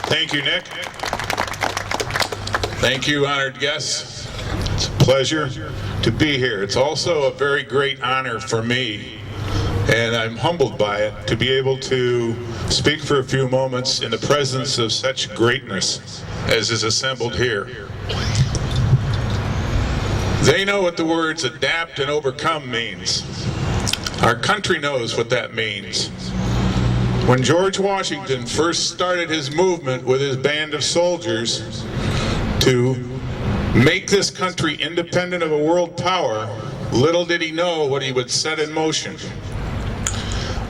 Thank you, Nick. Thank you, honored guests. It's a pleasure to be here. It's also a very great honor for me, and I'm humbled by it, to be able to speak for a few moments in the presence of such greatness as is assembled here. They know what the words adapt and overcome means. Our country knows what that means. When George Washington first started his movement with his band of soldiers to make this country independent of a world power, little did he know what he would set in motion.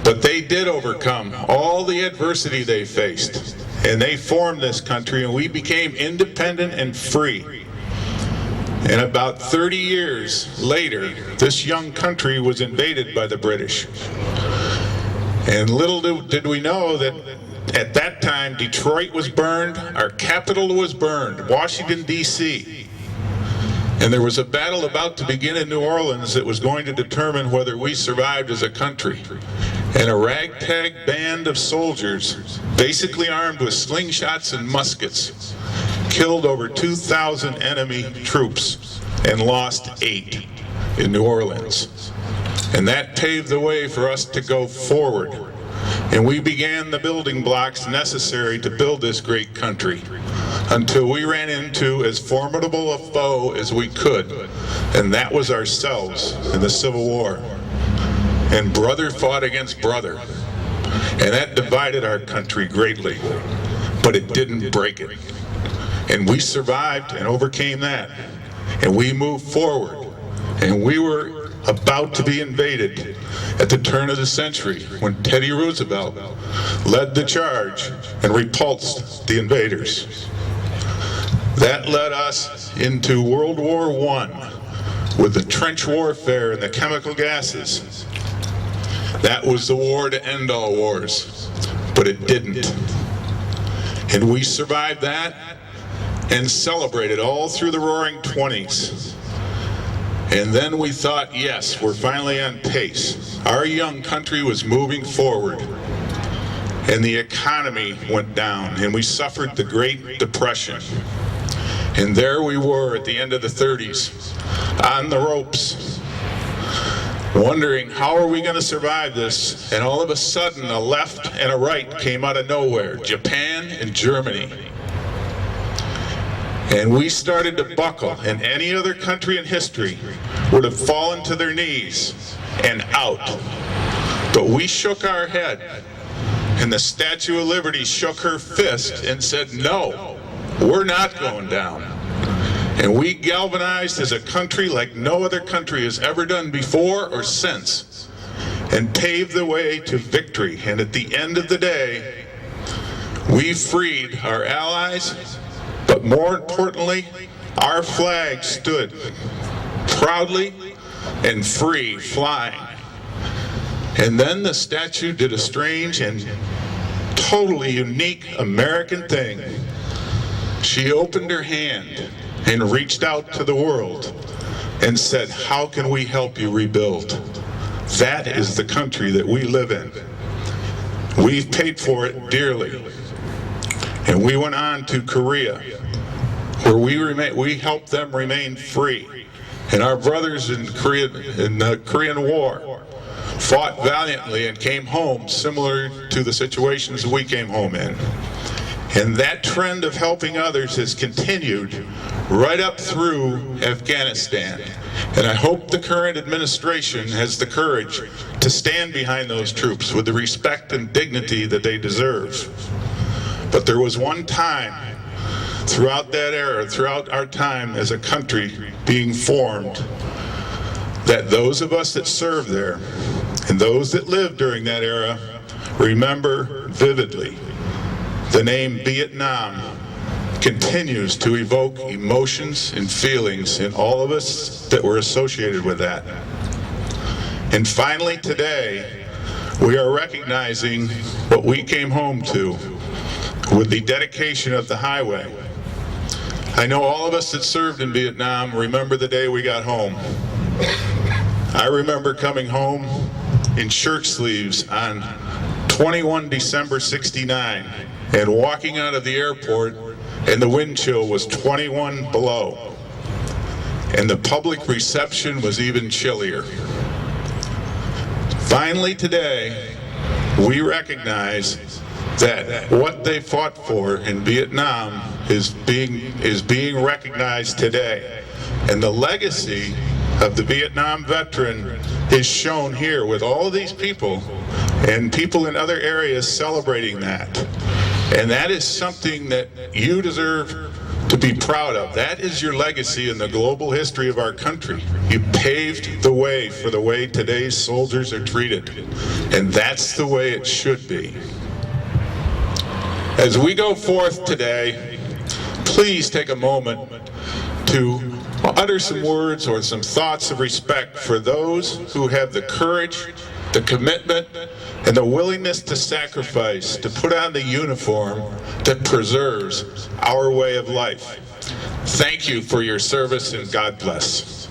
But they did overcome all the adversity they faced, and they formed this country, and we became independent and free. And about 30 years later, this young country was invaded by the British. And little did we know that at that time, Detroit was burned, our capital was burned, Washington, D.C. And there was a battle about to begin in New Orleans that was going to determine whether we survived as a country. And a ragtag band of soldiers, basically armed with slingshots and muskets, killed over 2,000 enemy troops and lost 8 in New Orleans. And that paved the way for us to go forward. And we began the building blocks necessary to build this great country until we ran into as formidable a foe as we could, and that was ourselves in the Civil War. And brother fought against brother, and that divided our country greatly, but it didn't break it. And we survived and overcame that, and we moved forward, and we were about to be invaded at the turn of the century when Teddy Roosevelt led the charge and repulsed the invaders. That led us into World War I with the trench warfare and the chemical gases. That was the war to end all wars, but it didn't. And we survived that and celebrated all through the Roaring '20s. And then we thought, yes, we're finally on pace. Our young country was moving forward, and the economy went down, and we suffered the Great Depression. And there we were at the end of the '30s, on the ropes, wondering how are we going to survive this? And all of a sudden, a left and a right came out of nowhere, Japan and Germany. And we started to buckle, and any other country in history would have fallen to their knees and out. But we shook our head, and the Statue of Liberty shook her fist and said, no, we're not going down. And we galvanized as a country like no other country has ever done before or since, and paved the way to victory. And at the end of the day, we freed our allies, but more importantly, our flag stood proudly and free, flying. And then the statue did a strange and totally unique American thing. She opened her hand and reached out to the world and said, how can we help you rebuild? That is the country that we live in. We've paid for it dearly. And we went on to Korea, where we helped them remain free. And our brothers in the Korean War fought valiantly and came home similar to the situations we came home in. And that trend of helping others has continued right up through Afghanistan. And I hope the current administration has the courage to stand behind those troops with the respect and dignity that they deserve. But there was one time throughout that era, throughout our time as a country being formed, that those of us that served there and those that lived during that era remember vividly. The name Vietnam continues to evoke emotions and feelings in all of us that were associated with that. And finally today, we are recognizing what we came home to with the dedication of the highway. I know all of us that served in Vietnam remember the day we got home. I remember coming home in shirt sleeves on 21 December '69 and walking out of the airport, and the wind chill was 21 below. And the public reception was even chillier. Finally today, we recognize that what they fought for in Vietnam is being recognized today. And the legacy of the Vietnam veteran is shown here with all these people and people in other areas celebrating that. And that is something that you deserve to be proud of. That is your legacy in the global history of our country. You paved the way for the way today's soldiers are treated. And that's the way it should be. As we go forth today, please take a moment to utter some words or some thoughts of respect for those who have the courage, the commitment, and the willingness to sacrifice, to put on the uniform that preserves our way of life. Thank you for your service, and God bless.